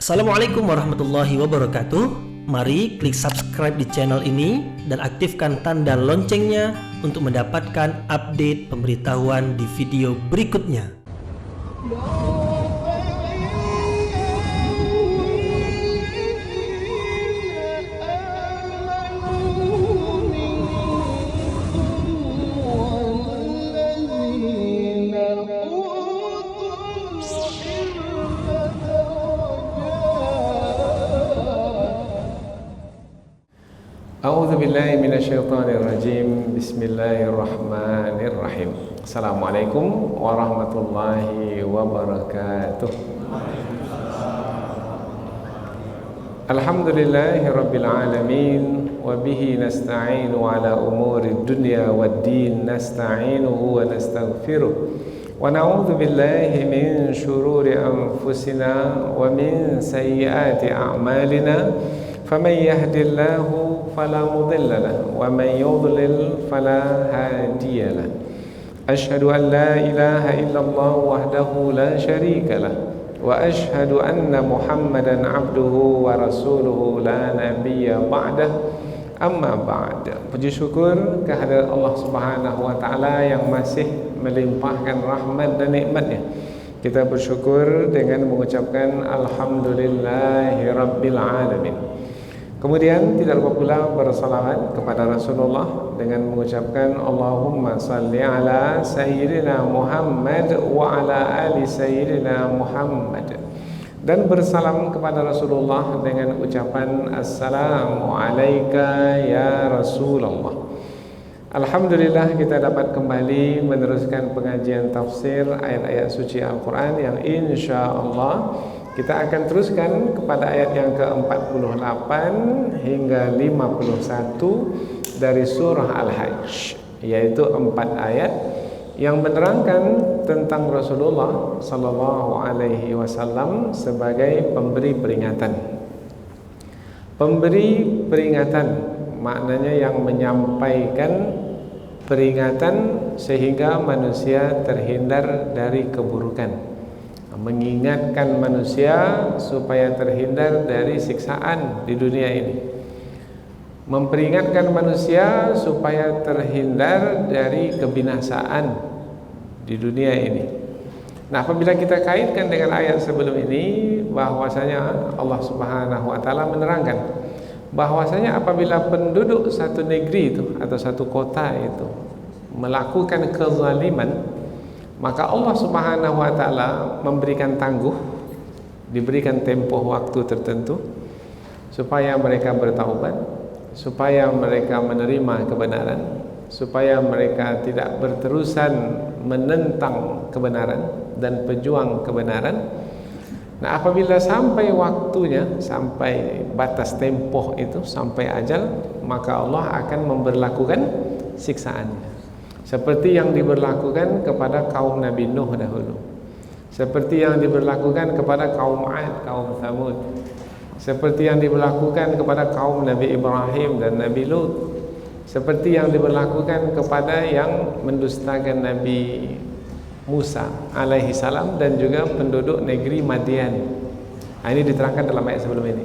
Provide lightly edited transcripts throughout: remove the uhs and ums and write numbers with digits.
Assalamualaikum warahmatullahi wabarakatuh. Mari klik subscribe di channel ini dan aktifkan tanda loncengnya untuk mendapatkan update pemberitahuan di video berikutnya. A'udzu billahi minasyaitonir rajim. Bismillahirrahmanirrahim. Assalamualaikum warahmatullahi wabarakatuh. Alhamdulillahi rabbil alamin wa bihi nasta'inu ala umuri dunya waddin nasta'inuhu wa nastaghfiruh wa na'udzu billahi min shururi anfusina wa min sayyiati a'malina faman yahdihillahu fala mudilla lahu wa man yudlil fala hadiya lahu. Asyhadu an la ilaha illallah wahdahu la syarika lahu wa asyhadu anna Muhammadan abduhu wa rasuluhu la nabiyya ba'dah. Amma ba'd. Puji syukur kehadirat Allah Subhanahu wa taala yang masih melimpahkan rahmat dan nikmatnya. Kita bersyukur dengan mengucapkan alhamdulillahi rabbil alamin. Kemudian tidak lupa pula bersalawat kepada Rasulullah dengan mengucapkan Allahumma salli ala sayyidina Muhammad wa ala ali sayyidina Muhammad, dan bersalam kepada Rasulullah dengan ucapan assalamu alayka ya Rasulullah. Alhamdulillah kita dapat kembali meneruskan pengajian tafsir ayat-ayat suci Al-Quran yang insya Allah kita akan teruskan kepada ayat yang ke-48 hingga 51 dari surah Al-Hajj, yaitu 4 ayat yang menerangkan tentang Rasulullah sallallahu alaihi wasallam sebagai pemberi peringatan. Pemberi peringatan maknanya yang menyampaikan peringatan sehingga manusia terhindar dari keburukan, mengingatkan manusia supaya terhindar dari siksaan di dunia ini, memperingatkan manusia supaya terhindar dari kebinasaan di dunia ini. Nah, apabila kita kaitkan dengan ayat sebelum ini, bahwasanya Allah Subhanahu wa taala menerangkan bahwasanya apabila penduduk satu negeri itu atau satu kota itu melakukan kezaliman, maka Allah Subhanahu wa taala memberikan tangguh, diberikan tempoh waktu tertentu supaya mereka bertaubat, supaya mereka menerima kebenaran, supaya mereka tidak berterusan menentang kebenaran dan pejuang kebenaran. Nah, apabila sampai waktunya, sampai batas tempoh itu, sampai ajal, maka Allah akan memberlakukan siksaannya. Seperti yang diberlakukan kepada kaum Nabi Nuh dahulu, seperti yang diberlakukan kepada kaum Ad, kaum Thamud, seperti yang diberlakukan kepada kaum Nabi Ibrahim dan Nabi Lut, seperti yang diberlakukan kepada yang mendustakan Nabi Musa alaihi salam dan juga penduduk negeri Madian. Nah, ini diterangkan dalam ayat sebelum ini.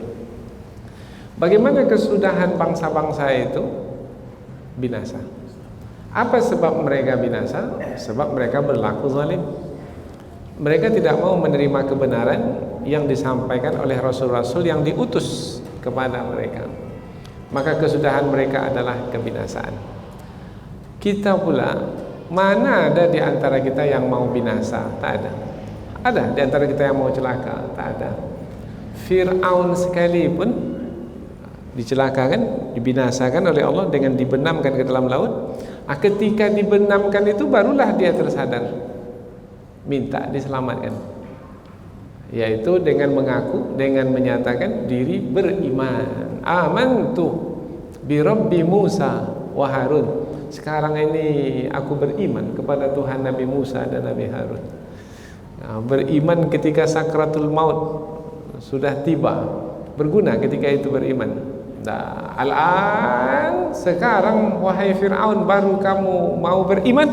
Bagaimana kesudahan bangsa-bangsa itu binasa? Apa sebab mereka binasa? Sebab mereka berlaku zalim. Mereka tidak mau menerima kebenaran yang disampaikan oleh rasul-rasul yang diutus kepada mereka. Maka kesudahan mereka adalah kebinasaan. Kita pula, mana ada di antara kita yang mau binasa? Tak ada. Ada di antara kita yang mau celaka? Tak ada. Fir'aun sekalipun dicelakakan, dibinasakan oleh Allah dengan dibenamkan ke dalam laut. Ketika dibenamkan itu barulah dia tersadar, minta diselamatkan, yaitu dengan mengaku, dengan menyatakan diri beriman. Amantu bi Rabbi Musa wa Harun. Sekarang ini aku beriman kepada Tuhan Nabi Musa dan Nabi Harun. Beriman ketika sakratul maut sudah tiba, berguna ketika itu beriman. Nah, al-an, sekarang wahai Fir'aun, baru kamu mau beriman?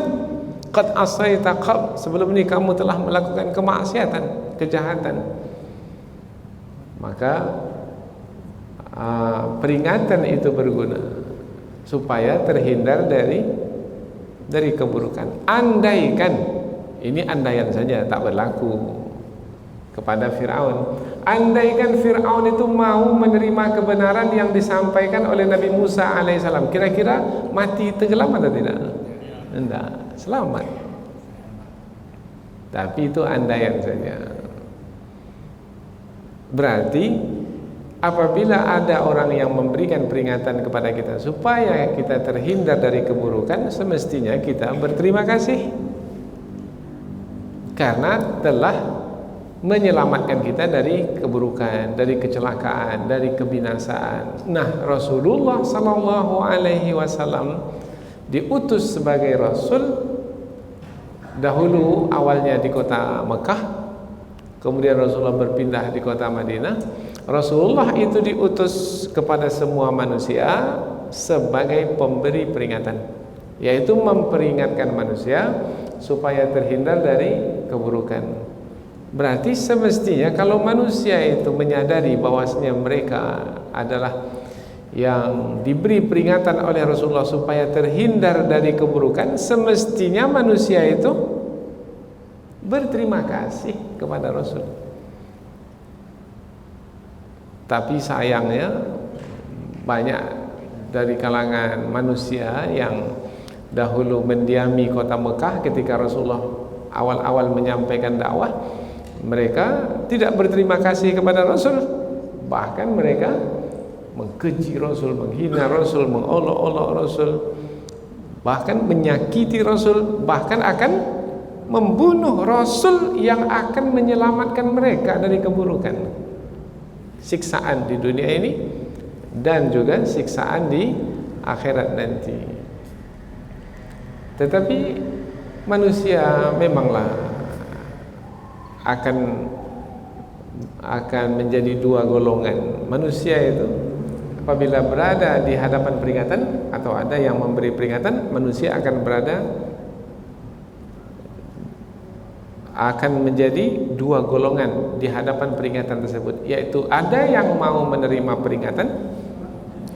Qad asaita qab, sebelum ini kamu telah melakukan kemaksiatan, kejahatan. maka peringatan itu berguna supaya terhindar dari keburukan. Andaikan, ini andaian saja, tak berlaku kepada Fir'aun. Andaikan Fir'aun itu mau menerima kebenaran yang disampaikan oleh Nabi Musa alaihissalam, kira-kira mati tenggelam atau tidak? Tidak, selamat. Tapi itu andaian saja. Berarti apabila ada orang yang memberikan peringatan kepada kita supaya kita terhindar dari keburukan, semestinya kita berterima kasih karena telah menyelamatkan kita dari keburukan, dari kecelakaan, dari kebinasaan. Nah, Rasulullah sallallahu alaihi wasallam diutus sebagai rasul dahulu awalnya di kota Mekah, kemudian Rasulullah berpindah di kota Madinah. Rasulullah itu diutus kepada semua manusia sebagai pemberi peringatan, yaitu memperingatkan manusia supaya terhindar dari keburukan. Berarti semestinya kalau manusia itu menyadari bahwasanya mereka adalah yang diberi peringatan oleh Rasulullah supaya terhindar dari keburukan, semestinya manusia itu berterima kasih kepada Rasul. Tapi sayangnya banyak dari kalangan manusia yang dahulu mendiami kota Mekah ketika Rasulullah awal-awal menyampaikan dakwah, mereka tidak berterima kasih kepada Rasul. Bahkan mereka mengkeji Rasul, menghina Rasul, mengolok-olok Rasul, bahkan menyakiti Rasul, bahkan akan membunuh Rasul yang akan menyelamatkan mereka dari keburukan, siksaan di dunia ini dan juga siksaan di akhirat nanti. Tetapi manusia memanglah akan menjadi dua golongan. Manusia itu apabila berada di hadapan peringatan atau ada yang memberi peringatan, manusia akan menjadi dua golongan di hadapan peringatan tersebut, yaitu ada yang mau menerima peringatan,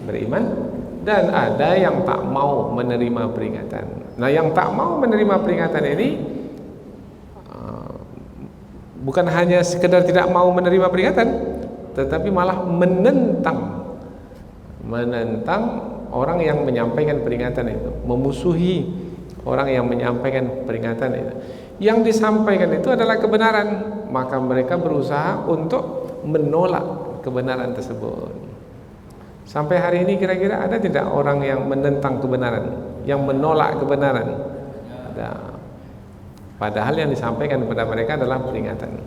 beriman, dan ada yang tak mau menerima peringatan. Nah, yang tak mau menerima peringatan ini bukan hanya sekedar tidak mau menerima peringatan, tetapi malah menentang orang yang menyampaikan peringatan itu, memusuhi orang yang menyampaikan peringatan itu. Yang disampaikan itu adalah kebenaran, maka mereka berusaha untuk menolak kebenaran tersebut. Sampai hari ini kira-kira ada tidak orang yang menentang kebenaran, yang menolak kebenaran? Ada. Padahal yang disampaikan kepada mereka adalah peringatan,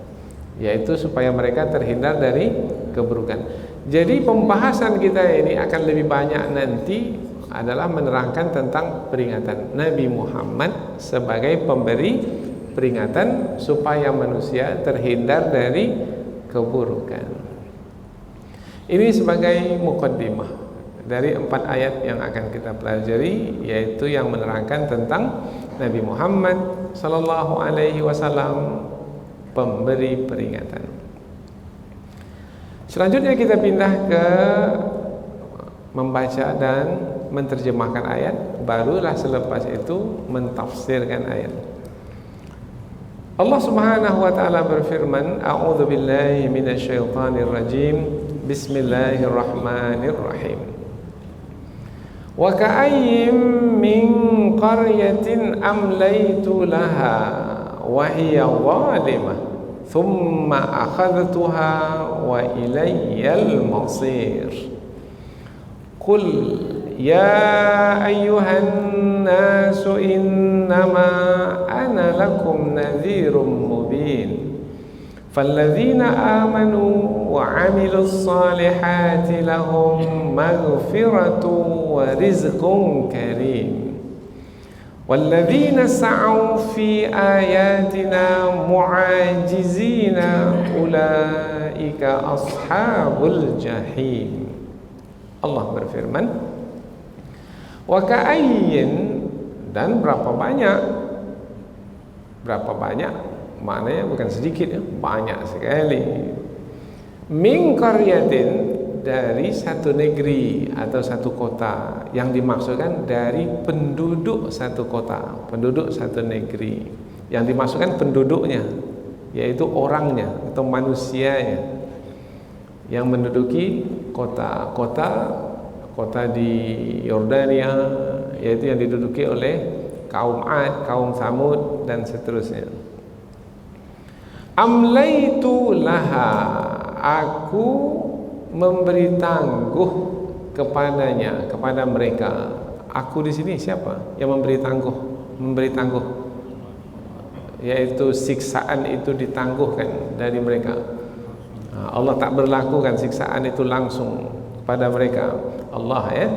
yaitu supaya mereka terhindar dari keburukan. Jadi pembahasan kita ini akan lebih banyak nanti adalah menerangkan tentang peringatan Nabi Muhammad sebagai pemberi peringatan supaya manusia terhindar dari keburukan. Ini sebagai muqaddimah dari 4 ayat yang akan kita pelajari, yaitu yang menerangkan tentang Nabi Muhammad sallallahu alaihi wasallam, pemberi peringatan. Selanjutnya kita pindah ke membaca dan menerjemahkan ayat, barulah selepas itu mentafsirkan ayat. Allah Subhanahu wa taala berfirman, A'udzu billahi minasyaitonir rajim. Bismillahirrahmanirrahim. Wa ka'ayyin min qaryatin amlaytu laha wa hiya zalimah thumma akhadhtuha wa ilayyal masir. Qul ya ayyuhan nasu innama ana lakum nadhirum mubin. فالذين آمنوا وعملوا الصالحات لهم مغفرة ورزق كريم والذين سعوا في آياتنا معاجزين أولئك أصحاب الجحيم. Allah berfirman, wa ka'ayyin, dan berapa banyak, maknanya bukan sedikit ya, banyak sekali. Min qaryatin, dari satu negeri atau satu kota. Yang dimaksudkan dari penduduk satu kota, penduduk satu negeri. Yang dimaksudkan penduduknya, yaitu orangnya atau manusianya yang menduduki kota di Yordania, yaitu yang diduduki oleh kaum Ad, kaum Samud dan seterusnya. Amlaitu laha, aku memberi tangguh kepadanya, kepada mereka. Aku di sini siapa yang memberi tangguh? Memberi tangguh, yaitu siksaan itu ditangguhkan dari mereka. Allah tak berlakukan siksaan itu langsung pada mereka. Allah, ya.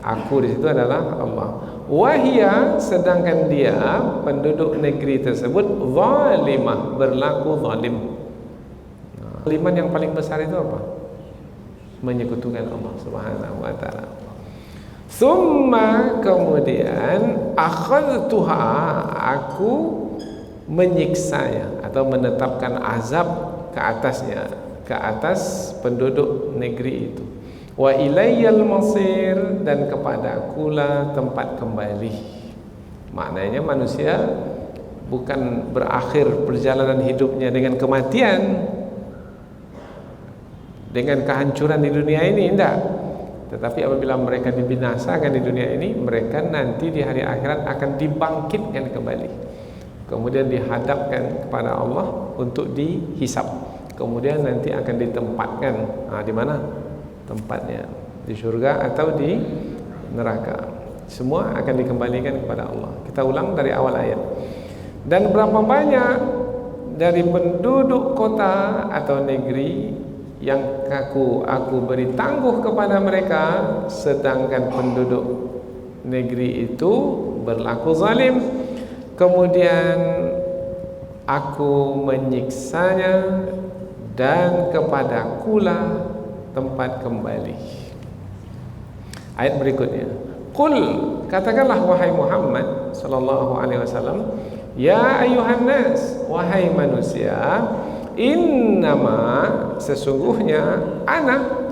Aku di situ adalah Allah. Wahia, sedangkan dia penduduk negeri tersebut zalimah, berlaku zalim. Zaliman yang paling besar itu apa? Menyekutukan Allah Subhanahu wa taala. Summa, kemudian akhadtuha, aku menyiksanya atau menetapkan azab ke atasnya, ke atas penduduk negeri itu. Wa ilayyal masir, dan kepadakulah tempat kembali. Maknanya manusia bukan berakhir perjalanan hidupnya dengan kematian, dengan kehancuran di dunia ini, tidak. Tetapi apabila mereka dibinasakan di dunia ini, mereka nanti di hari akhirat akan dibangkitkan kembali, kemudian dihadapkan kepada Allah untuk dihisab, kemudian nanti akan ditempatkan di mana tempatnya, di surga atau di neraka. Semua akan dikembalikan kepada Allah. Kita ulang dari awal ayat. Dan berapa banyak dari penduduk kota atau negeri yang aku beri tangguh kepada mereka, sedangkan penduduk negeri itu berlaku zalim, kemudian aku menyiksanya, dan kepadakulah tempat kembali. Ayat berikutnya, qul, katakanlah wahai Muhammad sallallahu alaihi wasallam, ya ayuhan nas, wahai manusia, innama, sesungguhnya,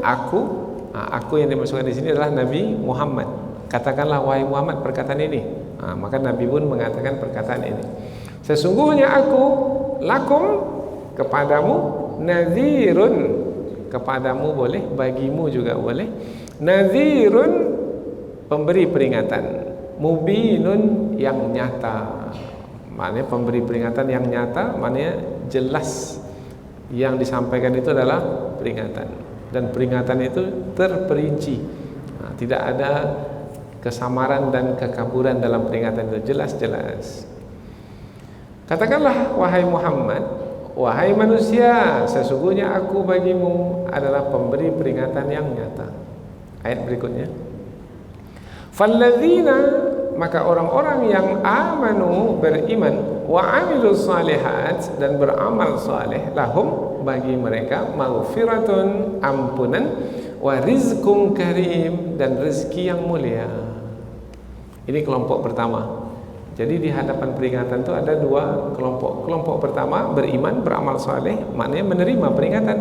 aku yang dimaksudkan di sini adalah Nabi Muhammad. Katakanlah wahai Muhammad perkataan ini. Maka Nabi pun mengatakan perkataan ini. Sesungguhnya aku lakum, kepadamu, nadhirun, kepadamu boleh, bagimu juga boleh, nadhirun, pemberi peringatan, mubinun, yang nyata. Maknanya pemberi peringatan yang nyata, maknanya jelas. Yang disampaikan itu adalah peringatan, dan peringatan itu terperinci. Tidak ada kesamaran dan kekaburan dalam peringatan itu, jelas-jelas. Katakanlah wahai Muhammad, wahai manusia, sesungguhnya aku bagimu adalah pemberi peringatan yang nyata. Ayat berikutnya, falladzina, maka orang-orang yang amanu, beriman, wa amilus salihat, dan beramal saleh, lahum, bagi mereka, maghfiratun, ampunan, wa rizqun karim, dan rezeki yang mulia. Ini kelompok pertama. Jadi di hadapan peringatan itu ada dua kelompok. Kelompok pertama beriman, beramal saleh, maknanya menerima peringatan,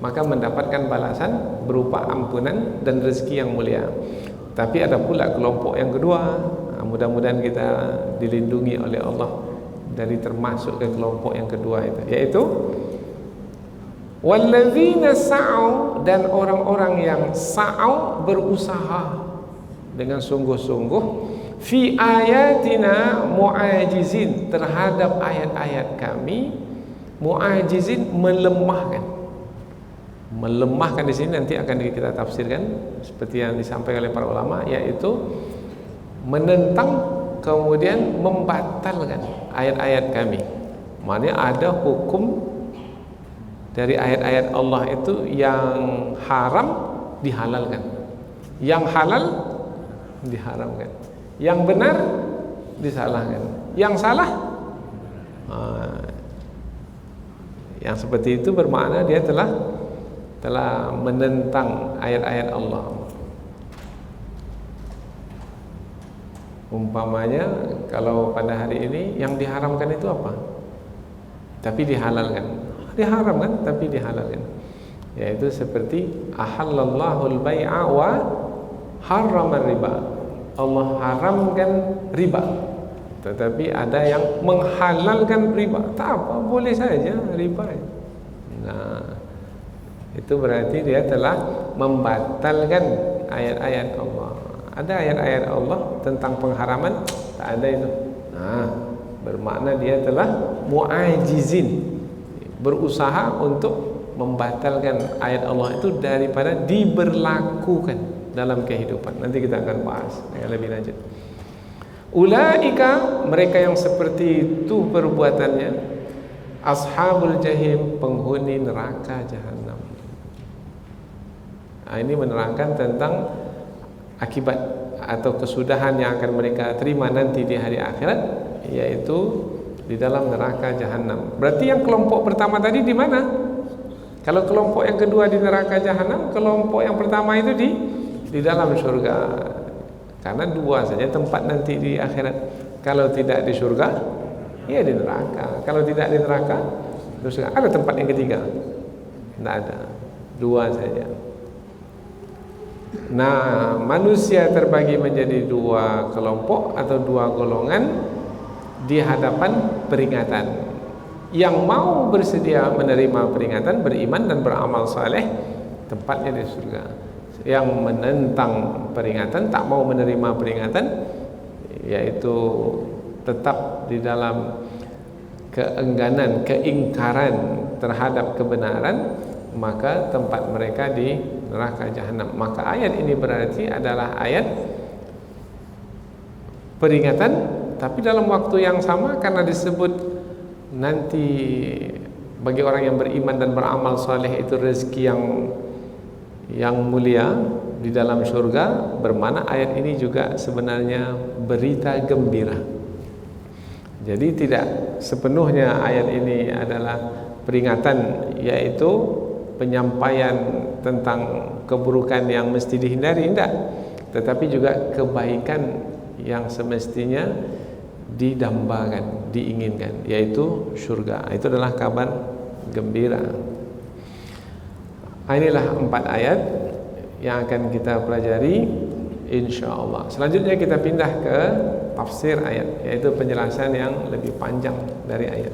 maka mendapatkan balasan berupa ampunan dan rezeki yang mulia. Tapi ada pula kelompok yang kedua. Mudah-mudahan kita dilindungi oleh Allah dari termasuk ke kelompok yang kedua itu, yaitu walladzina sa'u, dan orang-orang yang sa'u, berusaha dengan sungguh-sungguh, fi ayatina mu'ajizin, terhadap ayat-ayat kami, mu'ajizin, melemahkan. Melemahkan di sini nanti akan kita tafsirkan seperti yang disampaikan oleh para ulama, yaitu menentang, kemudian membatalkan ayat-ayat kami. Maknanya ada hukum dari ayat-ayat Allah itu yang haram dihalalkan, yang halal diharamkan, yang benar disalahkan, yang salah yang seperti itu bermakna dia telah menentang ayat-ayat Allah. Umpamanya kalau pada hari ini yang diharamkan itu apa? Tapi dihalalkan. Diharamkan tapi dihalalkan. yaitu seperti ahallallahu al-bai'a wa harrama riba. Allah haramkan riba, tetapi ada yang menghalalkan riba. Tak apa, boleh saja riba. Nah, itu berarti dia telah membatalkan ayat-ayat Allah. Ada ayat-ayat Allah tentang pengharaman, tak ada itu. Nah, bermakna dia telah mu'ajizin, berusaha untuk membatalkan ayat Allah itu daripada diberlakukan dalam kehidupan. Nanti kita akan bahas dengan lebih lanjut. Ulaika, mereka yang seperti itu perbuatannya, ashabul jahim, penghuni neraka jahanam. Ini menerangkan tentang akibat atau kesudahan yang akan mereka terima nanti di hari akhirat, yaitu di dalam neraka jahanam. Berarti yang kelompok pertama tadi di mana? Kalau kelompok yang kedua di neraka jahanam, kelompok yang pertama itu di dalam surga. Karena dua saja tempat nanti di akhirat. Kalau tidak di surga, ya di neraka. Kalau tidak di neraka, di surga. Ada tempat yang ketiga? Tidak ada. Dua saja. Nah, manusia terbagi menjadi dua kelompok atau dua golongan di hadapan peringatan. Yang mau bersedia menerima peringatan, beriman dan beramal saleh, tempatnya di surga. Yang menentang peringatan, tak mau menerima peringatan, yaitu tetap di dalam keengganan, keingkaran terhadap kebenaran, maka tempat mereka di neraka jahanam. Maka ayat ini berarti adalah ayat peringatan, tapi dalam waktu yang sama, karena disebut nanti bagi orang yang beriman dan beramal saleh itu rezeki yang mulia di dalam surga, bermakna ayat ini juga sebenarnya berita gembira. Jadi tidak sepenuhnya ayat ini adalah peringatan, yaitu penyampaian tentang keburukan yang mesti dihindari, tidak, tetapi juga kebaikan yang semestinya didambakan, diinginkan, yaitu surga. Itu adalah kabar gembira. Inilah 4 ayat yang akan kita pelajari insyaallah. Selanjutnya kita pindah ke tafsir ayat, yaitu penjelasan yang lebih panjang dari ayat.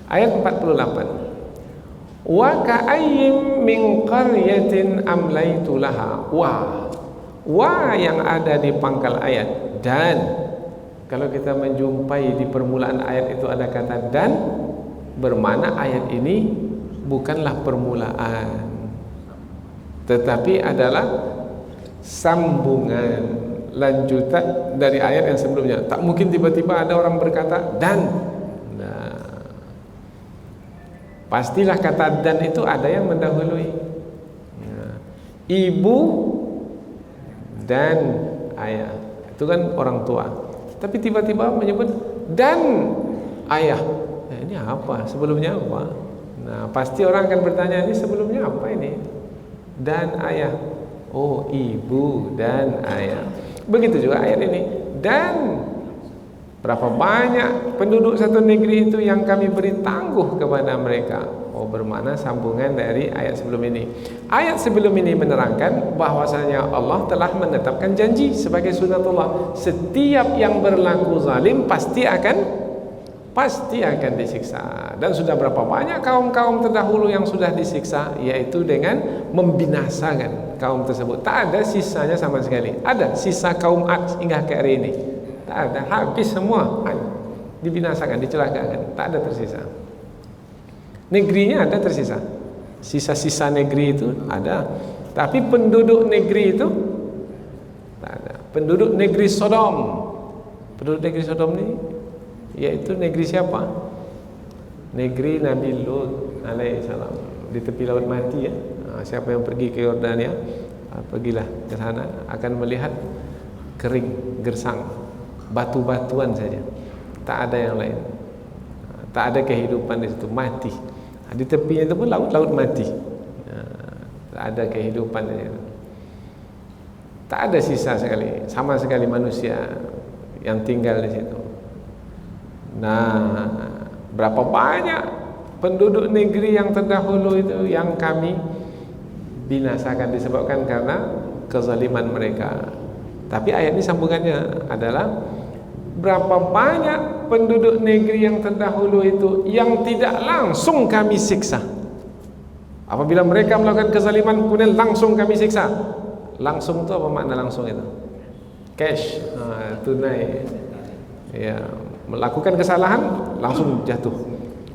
Ayat 48. Wa ka'ayyim min qaryatin amlaitu laha. Wa yang ada di pangkal ayat, dan kalau kita menjumpai di permulaan ayat itu ada kata dan, bermakna ayat ini bukanlah permulaan, tetapi adalah sambungan, lanjutan dari ayat yang sebelumnya. Tak mungkin tiba-tiba ada orang berkata dan. Pastilah kata dan itu ada yang mendahului. Ibu dan ayah, itu kan orang tua. Tapi tiba-tiba menyebut dan ayah. Ini apa? Sebelumnya apa? Nah, pasti orang akan bertanya, ini sebelumnya apa ini? Dan ayah. Oh, ibu dan ayah. Begitu juga ayat ini. Dan berapa banyak penduduk satu negeri itu yang kami beri tangguh kepada mereka. Oh, bermakna sambungan dari ayat sebelum ini. Ayat sebelum ini menerangkan bahwasanya Allah telah menetapkan janji sebagai sunatullah. Setiap yang berlaku zalim pasti akan disiksa. Dan sudah berapa banyak kaum-kaum terdahulu yang sudah disiksa, yaitu dengan membinasakan kaum tersebut. Tak ada sisanya sama sekali. Ada sisa kaum Ad hingga ke hari ini. Tak ada, habis semua, dibinasakan, dicelakakan, tak ada tersisa. Negerinya ada tersisa, sisa-sisa negeri itu ada, tapi penduduk negeri itu tak ada. Penduduk negeri Sodom ini, yaitu negeri siapa? Negeri Nabi Lut alaihissalam, di tepi laut mati ya. Siapa yang pergi ke Yordania, pergilah ke sana, akan melihat kering, gersang, batu-batuan saja, tak ada yang lain, tak ada kehidupan di situ, mati. Di tepinya itu pun laut mati, tak ada kehidupan di situ, tak ada sisa sekali, sama sekali manusia yang tinggal di situ. Nah, berapa banyak penduduk negeri yang terdahulu itu yang kami binasakan disebabkan karena kezaliman mereka. Tapi ayat ini sambungannya adalah berapa banyak penduduk negeri yang terdahulu itu yang tidak langsung kami siksa. Apabila mereka melakukan kezaliman kemudian langsung kami siksa. Langsung itu apa makna langsung itu? Cash, tunai. Ya, melakukan kesalahan langsung jatuh.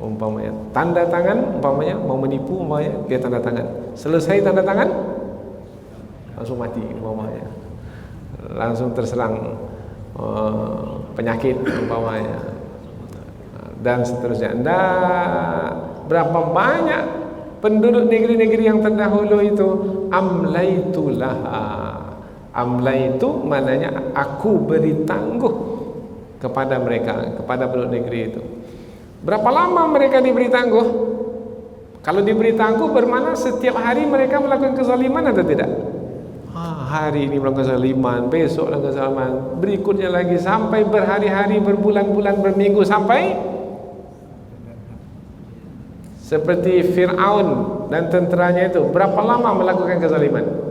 Umpamanya tanda tangan, umpamanya mau menipu, umpamanya dia tanda tangan. Selesai tanda tangan langsung mati, umpamanya. Langsung terserang penyakit, umpamanya. Dan seterusnya. Berapa banyak penduduk negeri-negeri yang terdahulu itu amlaitulah. Amlaitu maknanya aku beri tangguh kepada mereka, kepada penduduk negeri itu. Berapa lama mereka diberi tangguh? Kalau diberi tangguh bermakna setiap hari mereka melakukan kezaliman atau tidak? Hari ini melakukan kezaliman, besok melakukan kezaliman, berikutnya lagi sampai berhari-hari, berbulan-bulan, berminggu, sampai seperti Fir'aun dan tenteranya itu berapa lama melakukan kezaliman?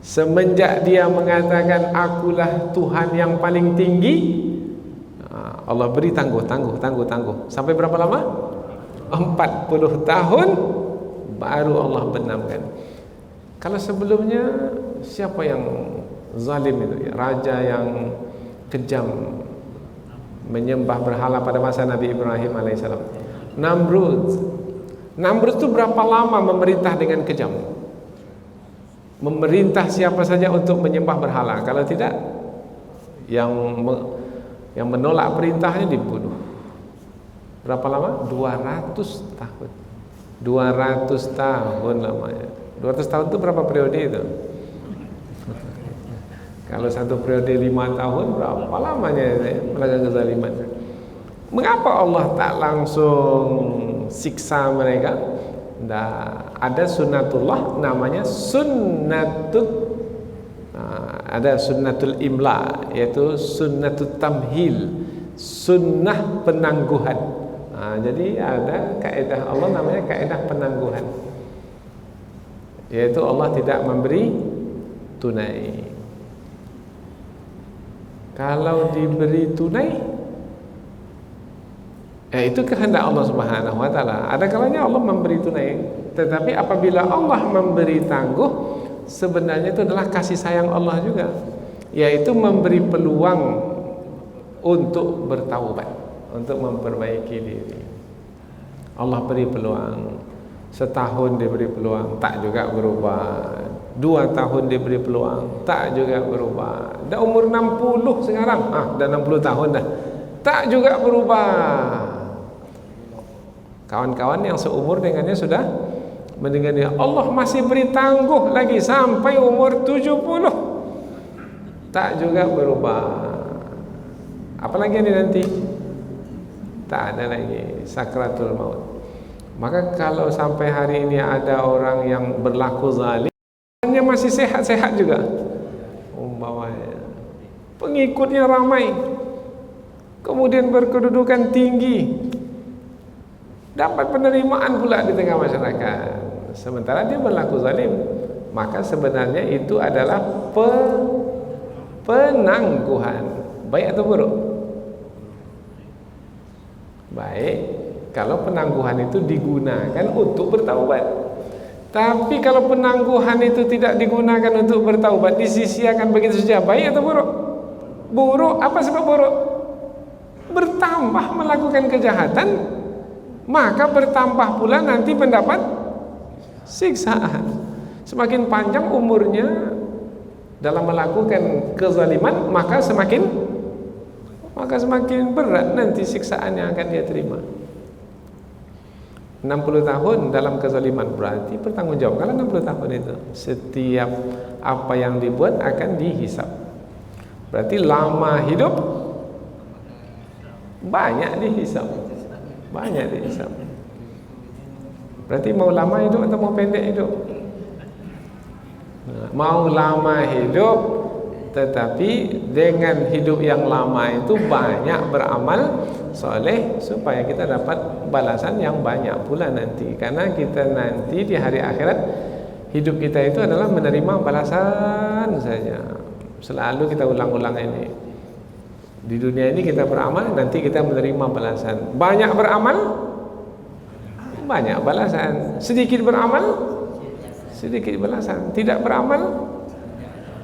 Semenjak dia mengatakan akulah Tuhan yang paling tinggi, Allah beri tangguh sampai berapa lama? 40 tahun baru Allah benamkan. Kalau sebelumnya siapa yang zalim itu? Raja yang kejam, menyembah berhala pada masa Nabi Ibrahim alaihissalam. Namrud itu berapa lama memerintah dengan kejam? Memerintah siapa saja untuk menyembah berhala. Kalau tidak, yang menolak perintahnya dibunuh. Berapa lama? 200 tahun. 200 tahun lamanya. 200 tahun itu berapa periode itu? Kalau satu periode 5 tahun, berapa lamanya melakukan kezaliman? Mengapa Allah tak langsung siksa mereka? Ada sunnatullah namanya ada sunnatul imla, yaitu sunnatul tamhil, sunnah penangguhan. Jadi ada kaidah Allah namanya kaidah penangguhan, yaitu Allah tidak memberi tunai. Kalau diberi tunai, itu kehendak Allah Subhanahu wa taala. Ada kalanya Allah memberi tunai, tetapi apabila Allah memberi tangguh, sebenarnya itu adalah kasih sayang Allah juga, yaitu memberi peluang untuk bertaubat, untuk memperbaiki diri. Allah beri peluang. Setahun diberi peluang, tak juga berubah. 2 tahun diberi peluang, tak juga berubah. Dah umur 60 sekarang, dah 60 tahun dah, tak juga berubah. Kawan-kawan yang seumur dengannya sudah mendengar dia, Allah masih beri tangguh lagi sampai umur 70, tak juga berubah. Apalagi yang nanti? Tak ada lagi, sakratul maut. Maka kalau sampai hari ini ada orang yang berlaku zalim, dia masih sehat-sehat juga, umpamanya pengikutnya ramai, kemudian berkedudukan tinggi, dapat penerimaan pula di tengah masyarakat, sementara dia berlaku zalim, maka sebenarnya itu adalah penangguhan. Baik atau buruk? Baik kalau penangguhan itu digunakan untuk bertaubat. Tapi kalau penangguhan itu tidak digunakan untuk bertaubat, disia-siakan begitu saja, baik atau buruk? Buruk. Apa sebab buruk? Bertambah melakukan kejahatan, maka bertambah pula nanti mendapat siksaan. Semakin panjang umurnya dalam melakukan kezaliman, maka semakin berat nanti siksaan yang akan dia terima. 60 tahun dalam kezaliman berarti bertanggungjawab. Kalau 60 tahun itu setiap apa yang dibuat akan dihisap, berarti lama hidup banyak dihisap. Berarti mau lama hidup atau mau pendek hidup? Mau lama hidup tetapi dengan hidup yang lama itu banyak beramal soleh supaya kita dapat balasan yang banyak pula nanti. Karena kita nanti di hari akhirat, hidup kita itu adalah menerima balasan saja. Selalu kita ulang-ulang ini. Di dunia ini kita beramal, nanti kita menerima balasan. Banyak beramal, banyak balasan. Sedikit beramal, sedikit balasan. Tidak beramal,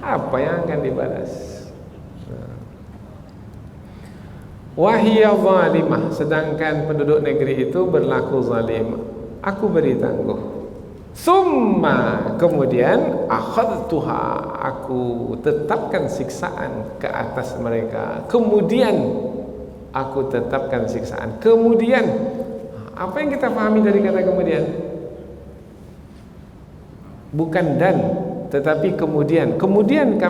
apa yang akan dibalas? Wahiyya zalimah, sedangkan penduduk negeri itu berlaku zalim, aku beri tangguh. Summa, kemudian akhadtuha, aku tetapkan siksaan ke atas mereka. Kemudian aku tetapkan siksaan. Kemudian, apa yang kita pahami dari kata kemudian? Bukan dan, tetapi kemudian. Kemudian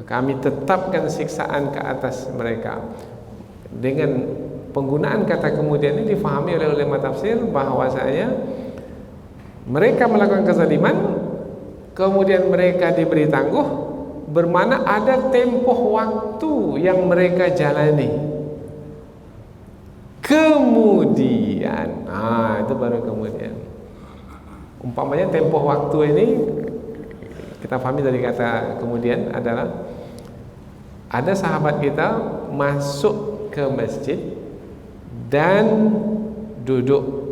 kami tetapkan siksaan ke atas mereka. Dengan penggunaan kata kemudian ini difahami oleh ulama tafsir bahwasanya mereka melakukan kezaliman, kemudian mereka diberi tangguh, bermakna ada tempoh waktu yang mereka jalani. Kemudian, itu baru kemudian. Umpamanya tempoh waktu ini kita pahami dari kata kemudian adalah ada sahabat kita masuk ke masjid dan duduk.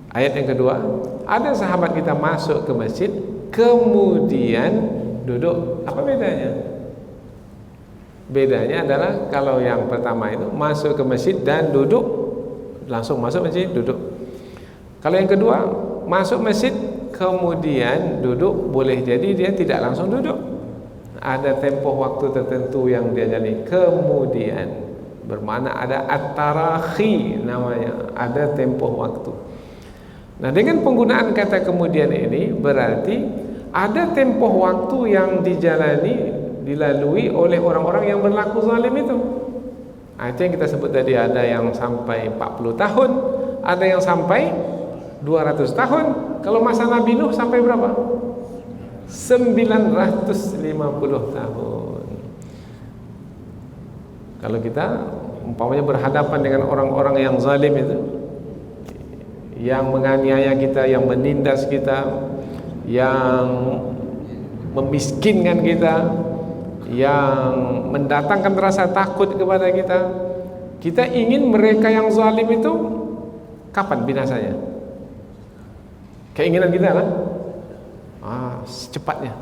Ayat yang kedua, ada sahabat kita masuk ke masjid kemudian duduk. Apa bedanya? Bedanya adalah kalau yang pertama itu masuk ke masjid dan duduk, langsung masuk masjid duduk. Kalau yang kedua, masuk masjid kemudian duduk, boleh jadi dia tidak langsung duduk. Ada tempoh waktu tertentu yang dia jalani. Kemudian bermakna ada at-tarakhi namanya, ada tempoh waktu. Nah, dengan penggunaan kata kemudian ini berarti ada tempoh waktu yang dilalui oleh orang-orang yang berlaku zalim itu. Itu yang kita sebut tadi, ada yang sampai 40 tahun, ada yang sampai 200 tahun. Kalau masa Nabi Nuh sampai berapa? 950 tahun. Kalau kita umpamanya berhadapan dengan orang-orang yang zalim itu, yang menganiaya kita, yang menindas kita, yang memiskinkan kita, yang mendatangkan rasa takut kepada kita, kita ingin mereka yang zalim itu kapan binasanya? Keinginan kita lah, secepatnya.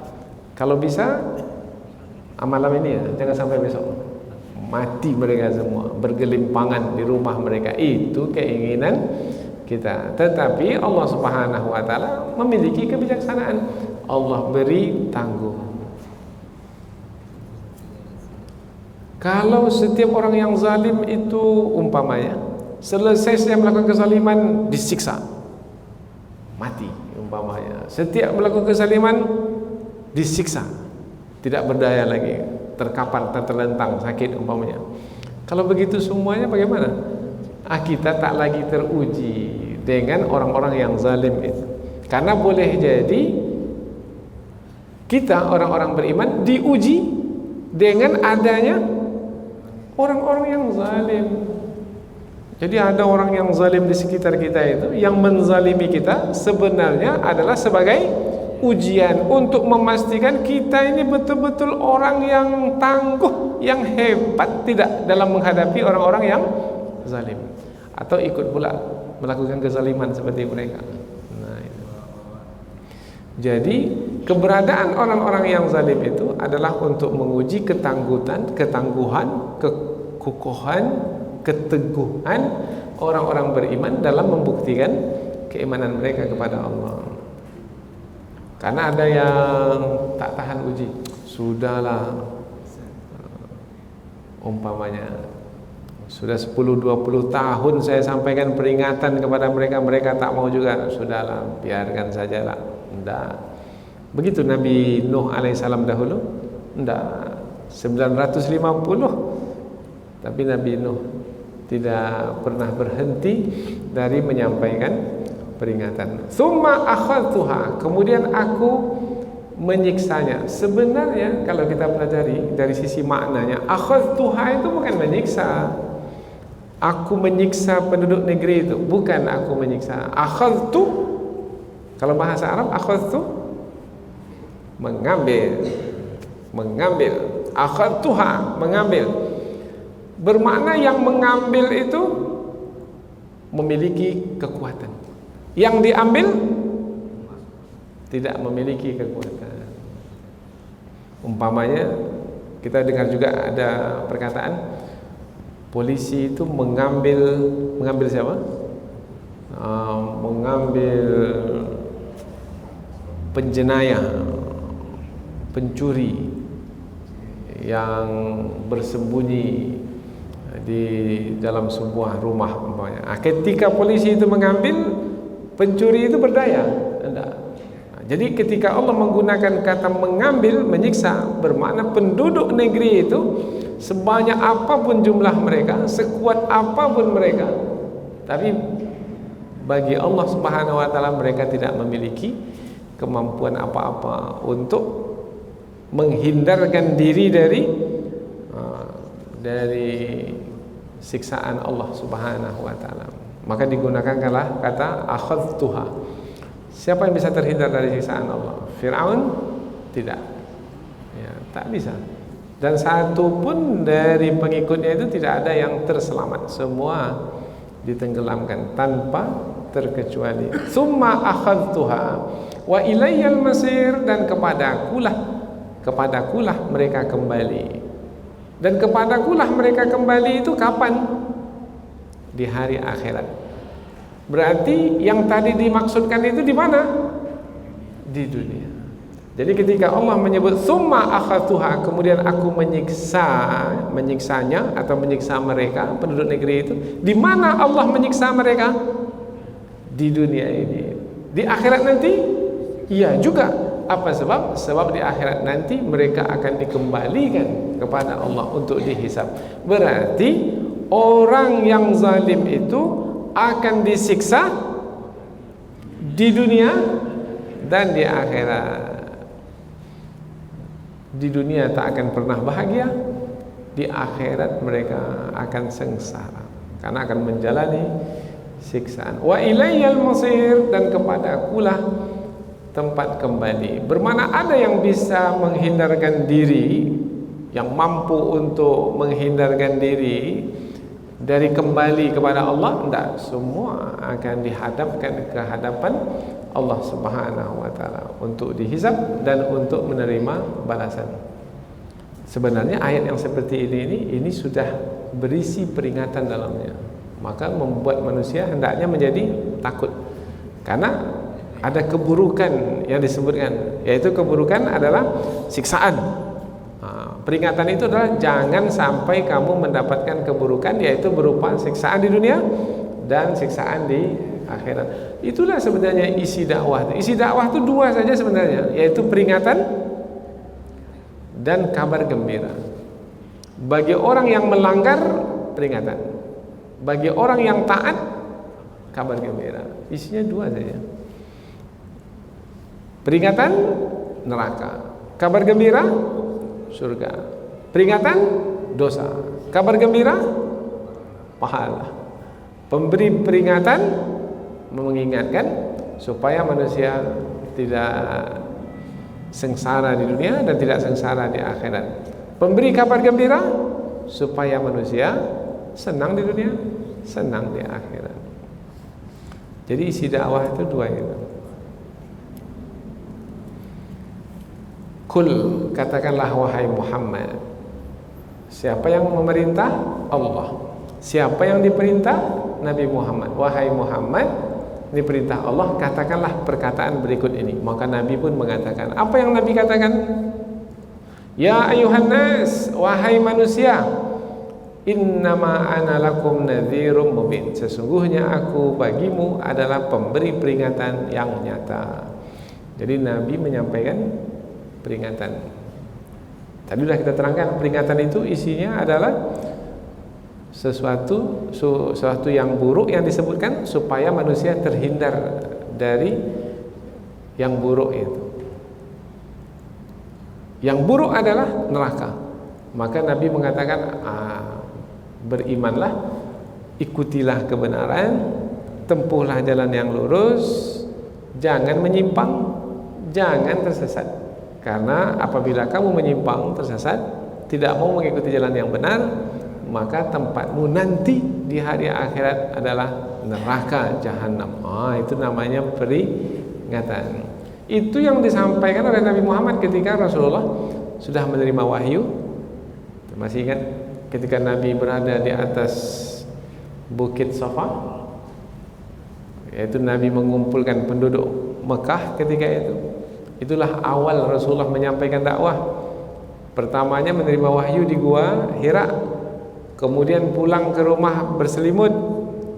Kalau bisa malam ini ya, jangan sampai besok. Mati mereka semua, bergelimpangan di rumah mereka. Itu keinginan kita. Tetapi Allah Subhanahu wa taala memiliki kebijaksanaan. Allah beri tangguh. Kalau setiap orang yang zalim itu umpamanya selesai saya melakukan kezaliman disiksa, mati umpamanya. Setiap melakukan kezaliman disiksa, tidak berdaya lagi, terkapar, terlentang, sakit umpamanya. Kalau begitu semuanya bagaimana? Kita tak lagi teruji dengan orang-orang yang zalim itu. Karena boleh jadi kita orang-orang beriman diuji dengan adanya orang-orang yang zalim. Jadi ada orang yang zalim di sekitar kita itu, yang menzalimi kita sebenarnya adalah sebagai ujian untuk memastikan kita ini betul-betul orang yang tangguh, yang hebat, tidak dalam menghadapi orang-orang yang zalim, atau ikut pula melakukan kezaliman seperti mereka. Nah, itu. Jadi keberadaan orang-orang yang zalim itu adalah untuk menguji ketangguhan, kekukuhan, keteguhan orang-orang beriman dalam membuktikan keimanan mereka kepada Allah. Karena ada yang tak tahan uji, sudahlah, umpamanya sudah 10-20 tahun saya sampaikan peringatan kepada mereka, mereka tak mau juga, sudahlah, biarkan sajalah. Enggak. Begitu Nabi Nuh alaihissalam dahulu, enggak, 950, tapi Nabi Nuh tidak pernah berhenti dari menyampaikan peringatan. Tsumma akhadtuha, kemudian aku menyiksanya. Sebenarnya kalau kita pelajari dari sisi maknanya, akhadtuha itu bukan menyiksa. Aku menyiksa penduduk negeri itu, bukan aku menyiksa. Akhadtu, kalau bahasa Arab akhadtu mengambil. Akhadtuha mengambil, bermakna yang mengambil itu memiliki kekuatan, yang diambil tidak memiliki kekuatan. Umpamanya kita dengar juga ada perkataan polisi itu mengambil siapa? Mengambil penjenayah, pencuri yang bersembunyi di dalam sebuah rumah umpamanya. Ketika polisi itu mengambil, pencuri itu berdaya? Tidak. Jadi ketika Allah menggunakan kata mengambil, menyiksa, bermakna penduduk negeri itu sebanyak apapun jumlah mereka, sekuat apapun mereka, tapi bagi Allah Subhanahu wa taala mereka tidak memiliki kemampuan apa-apa untuk menghindarkan diri dari siksaan Allah Subhanahu wa taala. Maka digunakanlah kata akhadtuha. Siapa yang bisa terhindar dari siksaan Allah? Fir'aun? Tidak. Ya, tak bisa. Dan satu pun dari pengikutnya itu tidak ada yang terselamat. Semua ditenggelamkan tanpa terkecuali. Tsumma akhadtuha wa ilayyal masir, dan kepadakulah mereka kembali. Dan kepadakulah mereka kembali itu kapan? Di hari akhirat. Berarti yang tadi dimaksudkan itu di mana? Di dunia. Jadi ketika Allah menyebut summa akhadtuha, kemudian aku menyiksanya atau menyiksa mereka, penduduk negeri itu, di mana Allah menyiksa mereka? Di dunia ini. Di akhirat nanti? Iya juga. Apa sebab? Sebab di akhirat nanti mereka akan dikembalikan kepada Allah untuk dihisab. Berarti orang yang zalim itu akan disiksa di dunia dan di akhirat. Di dunia tak akan pernah bahagia, di akhirat mereka akan sengsara karena akan menjalani siksaan. Wa ilayyal masir, dan kepadakulah tempat kembali. Bermakna ada yang bisa menghindarkan diri, yang mampu untuk menghindarkan diri dari kembali kepada Allah? Tidak, semua akan dihadapkan ke hadapan Allah Subhanahu wa taala untuk dihisab dan untuk menerima balasan. Sebenarnya ayat yang seperti ini sudah berisi peringatan dalamnya. Maka membuat manusia hendaknya menjadi takut. Karena ada keburukan yang disebutkan, yaitu keburukan adalah siksaan. Peringatan itu adalah jangan sampai kamu mendapatkan keburukan, yaitu berupa siksaan di dunia dan siksaan di akhirat. Itulah sebenarnya isi dakwah. Isi dakwah itu dua saja sebenarnya, yaitu peringatan dan kabar gembira. Bagi orang yang melanggar, peringatan. Bagi orang yang taat, kabar gembira. Isinya dua saja. Peringatan, neraka. Kabar gembira, surga. Peringatan, dosa. Kabar gembira, pahala. Pemberi peringatan mengingatkan supaya manusia tidak sengsara di dunia dan tidak sengsara di akhirat. Pemberi kabar gembira supaya manusia senang di dunia, senang di akhirat. Jadi isi dakwah itu dua itu. Kul, katakanlah wahai Muhammad. Siapa yang memerintah? Allah. Siapa yang diperintah? Nabi Muhammad. Wahai Muhammad, diperintah Allah, katakanlah perkataan berikut ini. Maka Nabi pun mengatakan. Apa yang Nabi katakan? Ya ayuhan nas, wahai manusia, innama ana lakum nadhirum mubin. Sesungguhnya aku bagimu adalah pemberi peringatan yang nyata. Jadi Nabi menyampaikan peringatan. Tadi sudah kita terangkan, peringatan itu isinya adalah sesuatu yang buruk yang disebutkan supaya manusia terhindar dari yang buruk itu. Yang buruk adalah neraka. Maka Nabi mengatakan, berimanlah, ikutilah kebenaran, tempuhlah jalan yang lurus, jangan menyimpang, jangan tersesat. Karena apabila kamu menyimpang, tersesat, tidak mau mengikuti jalan yang benar, maka tempatmu nanti di hari akhirat adalah neraka jahanam. Itu namanya peringatan. Itu yang disampaikan oleh Nabi Muhammad ketika Rasulullah sudah menerima wahyu. Masih ingat ketika Nabi berada di atas Bukit Safa, yaitu Nabi mengumpulkan penduduk Mekah ketika itu. Itulah awal Rasulullah menyampaikan dakwah. Pertamanya menerima wahyu di Gua Hira, kemudian pulang ke rumah berselimut.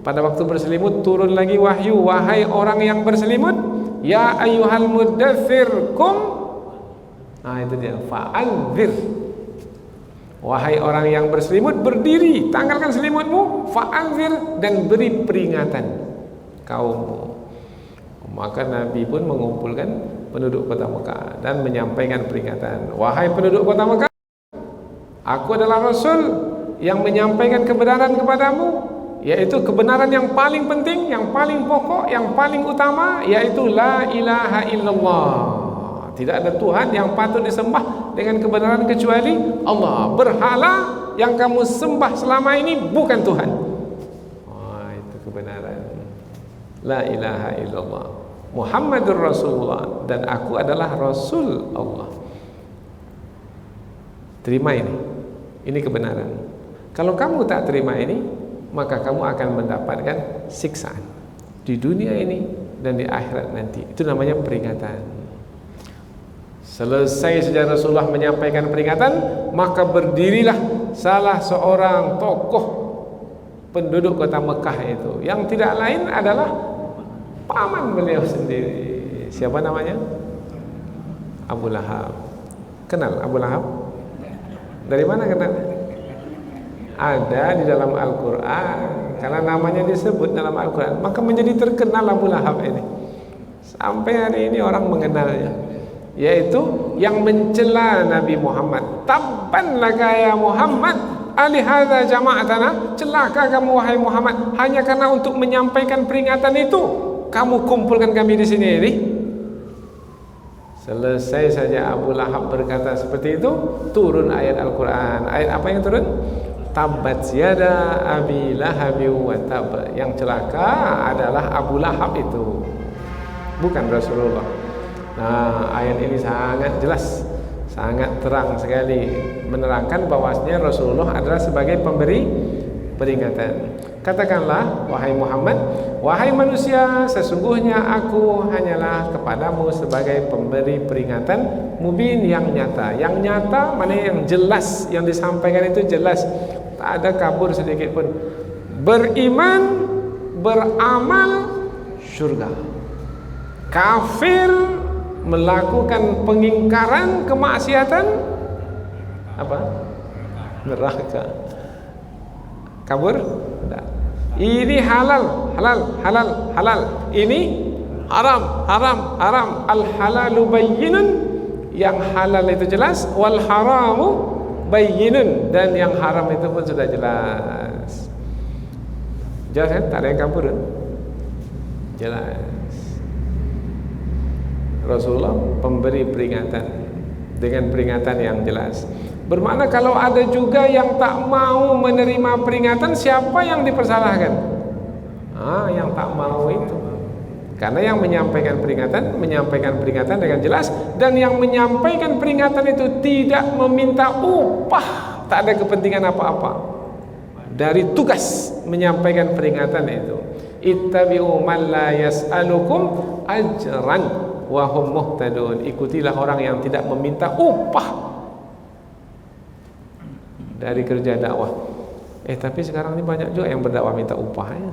Pada waktu berselimut turun lagi wahyu, wahai orang yang berselimut, ya ayyuhal muddaththir qum. Itu dia, fa'anzir. Wahai orang yang berselimut, berdiri, tanggalkan selimutmu, fa'anzir, dan beri peringatan kaummu. Maka Nabi pun mengumpulkan penduduk kota Mekah dan menyampaikan peringatan. Wahai penduduk kota Mekah, aku adalah Rasul yang menyampaikan kebenaran kepadamu, yaitu kebenaran yang paling penting, yang paling pokok, yang paling utama, yaitu la ilaha illallah. Tidak ada Tuhan yang patut disembah dengan kebenaran kecuali Allah. Berhala yang kamu sembah selama ini bukan Tuhan. Itu kebenaran. La ilaha illallah Muhammadur Rasulullah, dan aku adalah Rasul Allah. Terima ini. Ini kebenaran. Kalau kamu tak terima ini, maka kamu akan mendapatkan siksaan di dunia ini dan di akhirat nanti. Itu namanya peringatan. Selesai sejak Rasulullah menyampaikan peringatan, maka berdirilah salah seorang tokoh penduduk kota Mekah itu, yang tidak lain adalah paman beliau sendiri. Siapa namanya? Abu Lahab. Kenal Abu Lahab? Dari mana kenal? Ada di dalam Al-Quran, karena namanya disebut dalam Al-Quran, maka menjadi terkenal Abu Lahab ini. Sampai hari ini orang mengenalnya, yaitu yang mencela Nabi Muhammad. Tabban laka ya Muhammad, alihadza jama'atana, celaka kamu wahai Muhammad, hanya karena untuk menyampaikan peringatan itu kamu kumpulkan kami di sini ini. Selesai saja Abu Lahab berkata seperti itu, turun ayat Al-Quran. Ayat apa yang turun? Tabbat yada Abi Lahab wa tab. Yang celaka adalah Abu Lahab itu, bukan Rasulullah. Nah, ayat ini sangat jelas, sangat terang sekali menerangkan bahwasanya Rasulullah adalah sebagai pemberi peringatan. Katakanlah, wahai Muhammad, wahai manusia, sesungguhnya aku hanyalah kepadamu sebagai pemberi peringatan mubin, yang nyata. Yang nyata mana? Yang jelas, yang disampaikan itu jelas, tak ada kabur sedikit pun. Beriman, beramal, surga. Kafir, melakukan pengingkaran, kemaksiatan, apa? Neraka. Kabur? Tidak. Ini halal, halal, halal, halal. Ini haram, haram, haram. Al halalu bayyinun, yang halal itu jelas. Wal haramu bayyinun, dan yang haram itu pun sudah jelas. Jelas kan? Tak ada yang kabur kan? Jelas. Rasulullah pemberi peringatan dengan peringatan yang jelas. Bermakna kalau ada juga yang tak mau menerima peringatan, siapa yang dipersalahkan? Yang tak mau itu. Karena yang menyampaikan peringatan dengan jelas, dan yang menyampaikan peringatan itu tidak meminta upah, tak ada kepentingan apa-apa dari tugas menyampaikan peringatan itu. Ittabi'u man la yas'alukum ajran wa hum muhtadun. Ikutilah orang yang tidak meminta upah dari kerja dakwah. Tapi sekarang ini banyak juga yang berdakwah minta upah ya.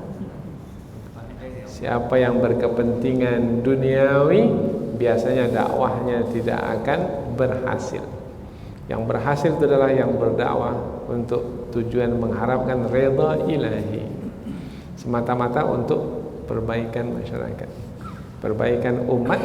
Siapa yang berkepentingan duniawi, biasanya dakwahnya tidak akan berhasil. Yang berhasil itu adalah yang berdakwah untuk tujuan mengharapkan redha ilahi, semata-mata untuk perbaikan masyarakat, perbaikan umat,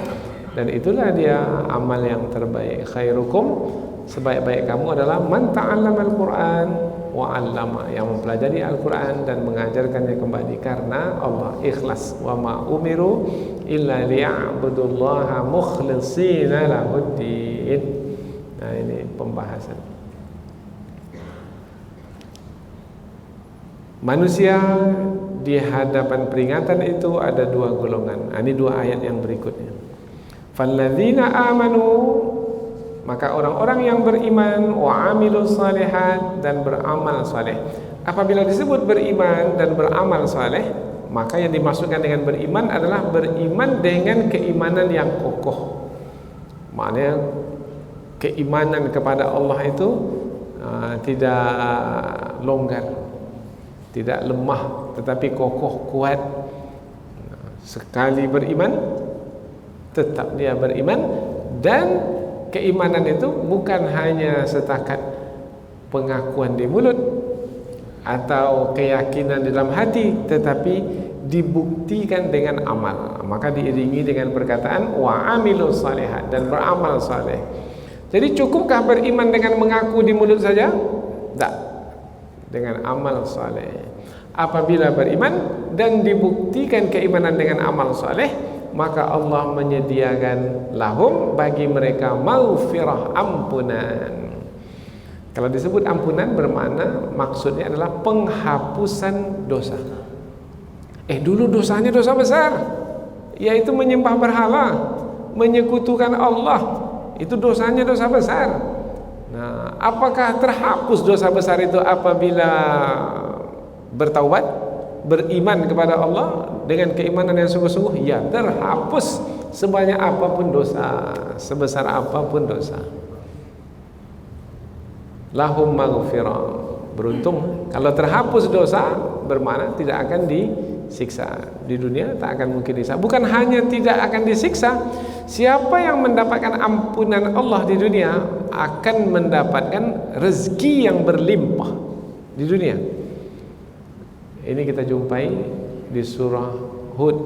Dan itulah dia amal yang terbaik. Khairukum, sebaik-baik kamu adalah man ta'allamal Qur'an wa 'allama, yang mempelajari Al-Qur'an dan mengajarkannya kembali karena Allah, ikhlas. Wa ma umiru illa liya'budullaha mukhlishina lahuddin. Nah, ini pembahasan. Manusia di hadapan peringatan itu ada dua golongan. Ini dua ayat yang berikutnya. Falladzina amanu, maka orang-orang yang beriman, wa amilus salihat, dan beramal saleh. Apabila disebut beriman dan beramal saleh, maka yang dimaksudkan dengan beriman adalah beriman dengan keimanan yang kokoh. Maknanya keimanan kepada Allah itu tidak longgar, tidak lemah, tetapi kokoh, kuat. Sekali beriman, tetap dia beriman, dan keimanan itu bukan hanya setakat pengakuan di mulut atau keyakinan di dalam hati, tetapi dibuktikan dengan amal. Maka diiringi dengan perkataan wa amilus salihat, dan beramal saleh. Jadi cukupkah beriman dengan mengaku di mulut saja? Tak. Dengan amal saleh. Apabila beriman dan dibuktikan keimanan dengan amal saleh, maka Allah menyediakan lahum, bagi mereka, maghfirah, ampunan. Kalau disebut ampunan bermakna maksudnya adalah penghapusan dosa. Dulu dosanya dosa besar, yaitu menyembah berhala, menyekutukan Allah. Itu dosanya dosa besar. Nah, apakah terhapus dosa besar itu apabila bertaubat, beriman kepada Allah dengan keimanan yang sungguh-sungguh? Ya, terhapus sebanyak apapun dosa, sebesar apapun dosa. Lahum maghfirah, beruntung. Kalau terhapus dosa bermakna tidak akan disiksa di dunia, tak akan mungkin disiksa. Bukan hanya tidak akan disiksa, siapa yang mendapatkan ampunan Allah di dunia akan mendapatkan rezeki yang berlimpah di dunia. Ini kita jumpai di surah Hud,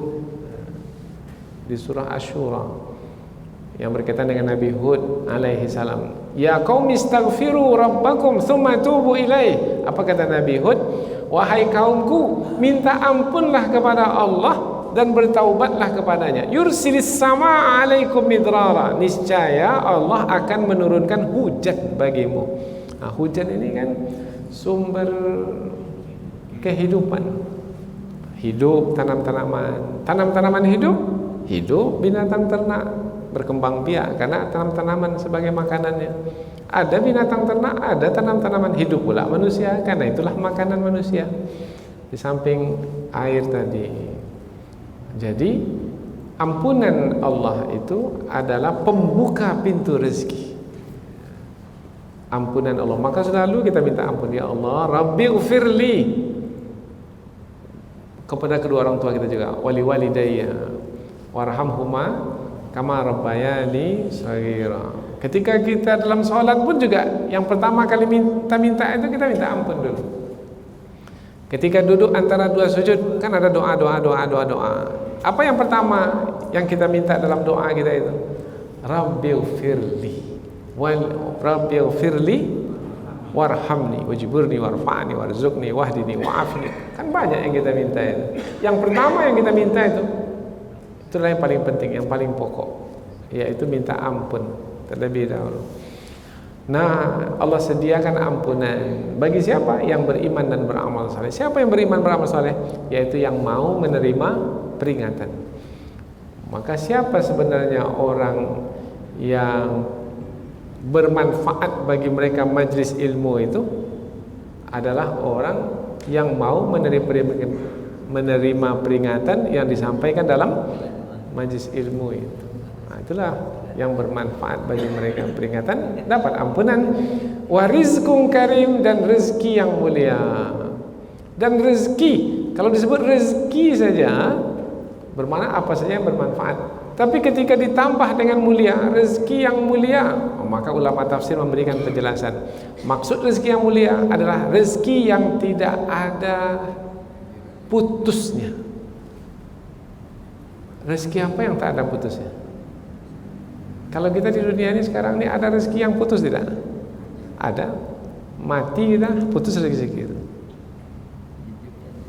di surah Asyura, yang berkaitan dengan Nabi Hud alaihi salam. Ya qaumi istaghfiru rabbakum tsumma tubu ilaih. Apa kata Nabi Hud? Wahai kaumku, minta ampunlah kepada Allah dan bertaubatlah kepadanya. Yursilis sama alaikum midrara, niscaya Allah akan menurunkan hujan bagimu. Nah, hujan ini kan sumber kehidupan. Hidup tanam-tanaman hidup binatang ternak berkembang biak karena tanam-tanaman sebagai makanannya. Ada binatang ternak, ada tanam-tanaman, hidup pula manusia, karena itulah makanan manusia. Di samping air tadi. Jadi ampunan Allah itu adalah pembuka pintu rezeki. Ampunan Allah, maka selalu kita minta ampun, ya Allah, Rabbighfirli, kepada kedua orang tua kita juga, wali walidayya warhamhuma kama rabbayani shaghira. Ketika kita dalam sholat pun juga, yang pertama kali minta itu kita minta ampun dulu. Ketika duduk antara dua sujud kan ada doa. Apa yang pertama yang kita minta dalam doa kita itu? Rabbighfirli warhamni wajburni warfa'ni warzuqni wahdini wa'afni. Kan banyak yang kita minta itu. Yang pertama yang kita minta itulah yang paling penting, yang paling pokok, yaitu minta ampun terlebih dahulu. Nah, Allah sediakan ampunan bagi siapa? Yang beriman dan beramal saleh. Siapa yang beriman beramal saleh? Yaitu yang mau menerima peringatan. Maka siapa sebenarnya orang yang bermanfaat bagi mereka majlis ilmu itu? Adalah orang yang mau menerima peringatan yang disampaikan dalam majlis ilmu itu. Nah, itulah yang bermanfaat bagi mereka, peringatan, dapat ampunan. Wa rizqun karim, dan rezeki yang mulia. Dan rezeki, kalau disebut rezeki saja bermakna apa saja yang bermanfaat. Tapi ketika ditambah dengan mulia, rezeki yang mulia, maka ulama tafsir memberikan penjelasan. Maksud rezeki yang mulia adalah rezeki yang tidak ada putusnya. Rezeki apa yang tak ada putusnya? Kalau kita di dunia ini sekarang ini ada rezeki yang putus tidak? Ada. Mati kita putus rezeki itu.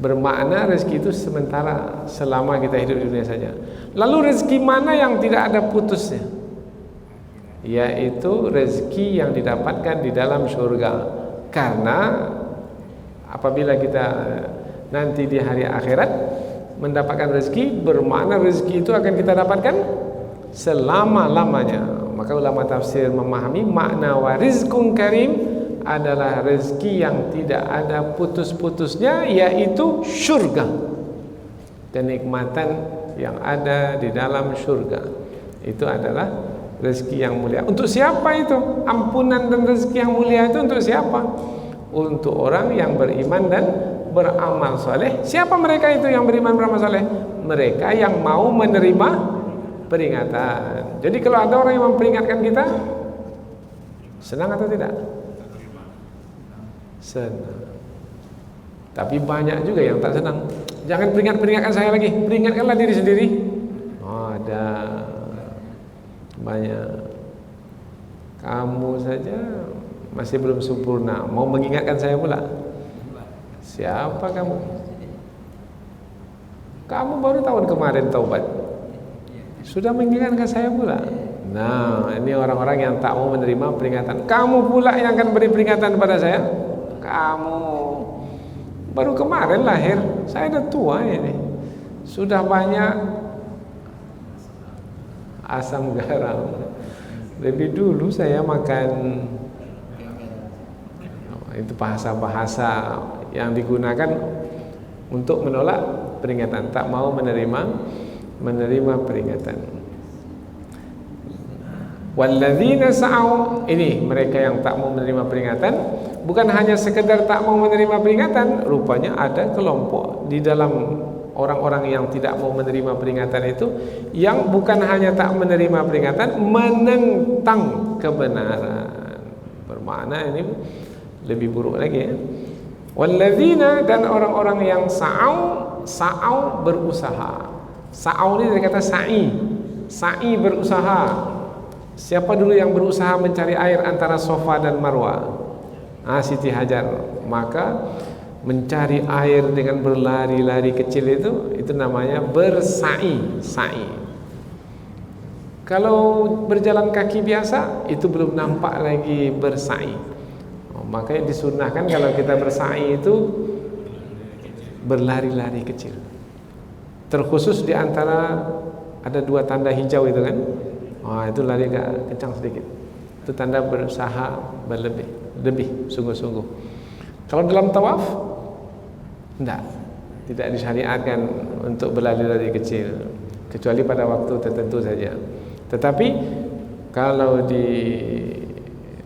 Bermakna rezeki itu sementara, selama kita hidup di dunia saja. Lalu rezeki mana yang tidak ada putusnya? Yaitu rezeki yang didapatkan di dalam surga. Karena apabila kita nanti di hari akhirat mendapatkan rezeki, bermakna rezeki itu akan kita dapatkan selama-lamanya. Maka ulama tafsir memahami makna wa rizqun karim adalah rezeki yang tidak ada putus-putusnya, yaitu surga. Kenikmatan yang ada di dalam surga itu adalah rezeki yang mulia. Untuk siapa itu? Ampunan dan rezeki yang mulia itu untuk siapa? Untuk orang yang beriman dan beramal soleh. Siapa mereka itu yang beriman beramal soleh? Mereka yang mau menerima peringatan. Jadi kalau ada orang yang memperingatkan kita, senang atau tidak? Senang. Tapi banyak juga yang tak senang. Jangan peringatkan saya lagi, peringatkanlah diri sendiri. Oh, ada banyak. Kamu saja masih belum sempurna, mau mengingatkan saya pula. Siapa kamu? Kamu baru tahun kemarin taubat, sudah mengingatkan saya pula. Nah, ini orang-orang yang tak mau menerima peringatan. Kamu pula yang akan beri peringatan pada saya. Kamu baru kemarin lahir, saya udah tua ini. Sudah banyak asam garam. Lebih dulu saya makan, itu bahasa-bahasa yang digunakan untuk menolak peringatan, tak mau menerima peringatan. Walladzina sa'au, ini mereka yang tak mau menerima peringatan. Bukan hanya sekedar tak mau menerima peringatan, rupanya ada kelompok di dalam orang-orang yang tidak mau menerima peringatan itu, yang bukan hanya tak menerima peringatan, menentang kebenaran. Bermakna ini lebih buruk lagi, ya. Walladzina, dan orang-orang yang sa'au berusaha. Sa'au ini dari kata sa'i berusaha. Siapa dulu yang berusaha mencari air antara Safa dan Marwah? Siti Hajar. Maka mencari air dengan berlari-lari kecil itu namanya bersa'i. Kalau berjalan kaki biasa itu belum nampak lagi bersa'i. Makanya disunnahkan kalau kita bersa'i itu berlari-lari kecil. Terkhusus di antara ada dua tanda hijau itu kan. Itu lari agak kencang sedikit. Itu tanda berusaha lebih sungguh-sungguh. Kalau dalam tawaf tidak disyariatkan untuk berlari-lari kecil, kecuali pada waktu tertentu saja. Tetapi kalau di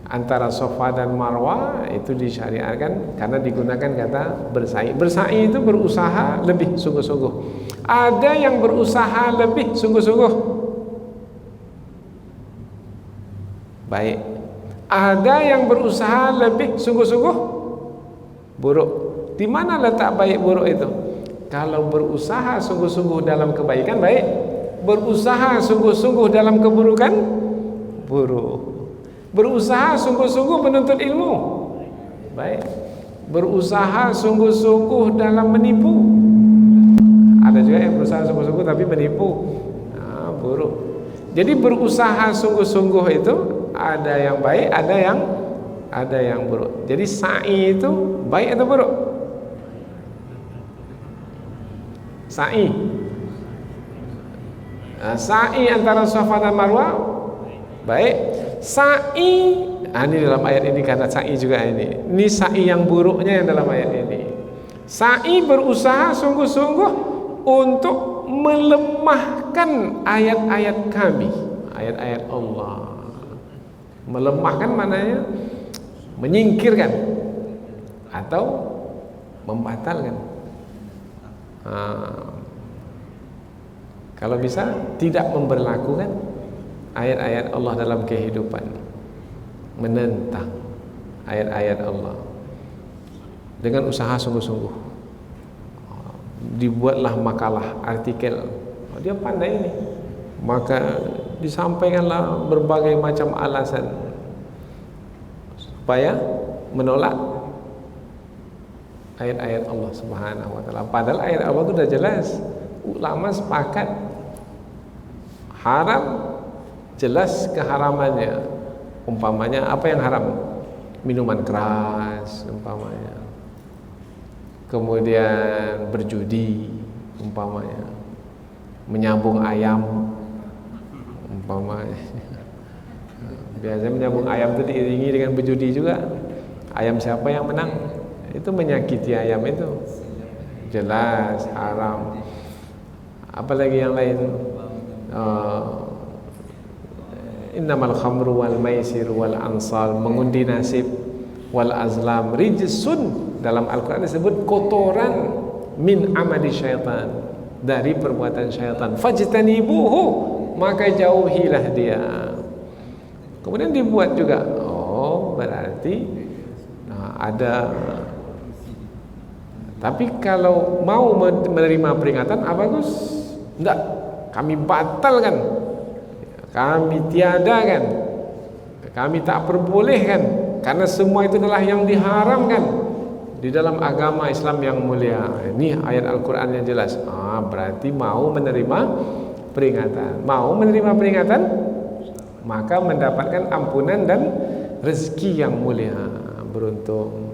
antara Safa dan Marwah itu disyariatkan karena digunakan kata bersa'i. Bersa'i itu berusaha lebih sungguh-sungguh. Ada yang berusaha lebih sungguh-sungguh, baik. Ada yang berusaha lebih sungguh-sungguh, buruk. Di mana letak baik buruk itu? Kalau berusaha sungguh-sungguh dalam kebaikan, baik. Berusaha sungguh-sungguh dalam keburukan, buruk. Berusaha sungguh-sungguh menuntut ilmu, baik. Berusaha sungguh-sungguh dalam menipu. Ada juga yang berusaha sungguh-sungguh tapi menipu, buruk. Jadi berusaha sungguh-sungguh itu ada yang baik, ada yang buruk. Jadi sa'i itu baik atau buruk? Sa'i antara Safa dan Marwah baik. Sa'i, ini dalam ayat ini kata sa'i juga ini. Ini sa'i yang buruknya yang dalam ayat ini. Sa'i berusaha sungguh-sungguh untuk melemahkan ayat-ayat kami, ayat-ayat Allah. Melemahkan maknanya menyingkirkan atau membatalkan. Kalau bisa tidak memberlakukan ayat-ayat Allah dalam kehidupan, menentang ayat-ayat Allah dengan usaha sungguh-sungguh. Dibuatlah makalah, artikel. Dia pandai ini, maka disampaikanlah berbagai macam alasan supaya menolak ayat-ayat Allah Subhanahu wa taala. Padahal ayat Allah itu sudah jelas. Ulama sepakat haram, jelas keharamannya. Umpamanya apa yang haram? Minuman keras umpamanya. Kemudian berjudi umpamanya. Menyambung ayam umpamanya. Biasanya menyambung ayam itu diiringi dengan berjudi juga. Ayam siapa yang menang? Itu menyakiti ayam itu. Jelas haram. Apalagi yang lain? Innamal khamru wal maisir wal ansal, mengundi nasib, wal azlam rijsun, dalam Al-Quran disebut kotoran, min amali syaitan, dari perbuatan syaitan. Fajtanibuhu, maka jauhilah dia. Kemudian dibuat juga, oh berarti ada. Tapi kalau mau menerima peringatan, bagus. Enggak, kami batalkan, kami tiadakan, kami tak perbolehkan, karena semua itu adalah yang diharamkan di dalam agama Islam yang mulia. Ini ayat Al-Quran yang jelas. Berarti mau menerima peringatan. Mau menerima peringatan, maka mendapatkan ampunan dan rezeki yang mulia, beruntung.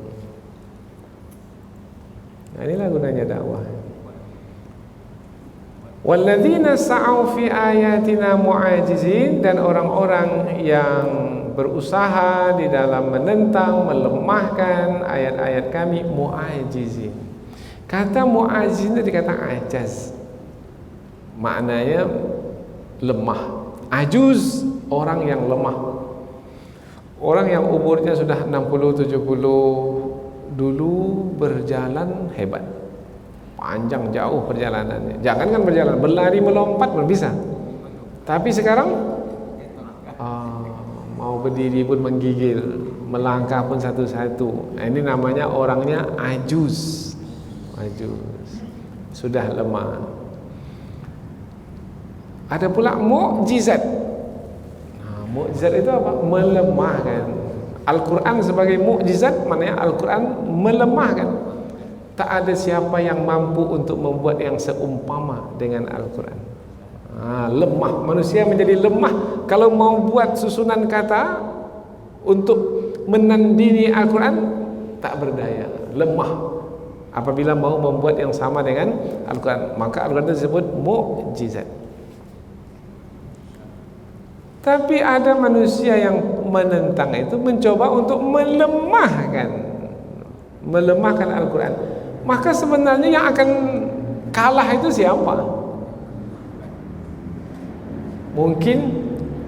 Nah, inilah gunanya dakwah. Walladzina sa'au fi ayatina mu'ajizin, dan orang-orang yang berusaha di dalam menentang, melemahkan ayat-ayat kami, mu'ajizin. Kata mu'ajizin itu dikata ajaz, maknanya lemah. Ajuz, orang yang lemah, orang yang umurnya sudah 60-70, dulu berjalan hebat, panjang jauh perjalanannya. Jangankan berjalan, berlari melompat pun bisa. Tapi sekarang mau berdiri pun menggigil, melangkah pun satu-satu. Ini namanya orangnya ajuz. Ajuz, sudah lemah. Ada pula mukjizat. Mukjizat itu apa? Melemahkan. Al-Quran sebagai mukjizat, maknanya Al-Quran melemahkan. Tak ada siapa yang mampu untuk membuat yang seumpama dengan Al-Quran. Lemah, manusia menjadi lemah kalau mau buat susunan kata untuk menandingi Al-Quran, tak berdaya, lemah. Apabila mau membuat yang sama dengan Al-Quran, maka Al-Quran itu disebut mukjizat. Tapi ada manusia yang menentang itu, mencoba untuk melemahkan Al-Quran. Maka sebenarnya yang akan kalah itu siapa? Mungkin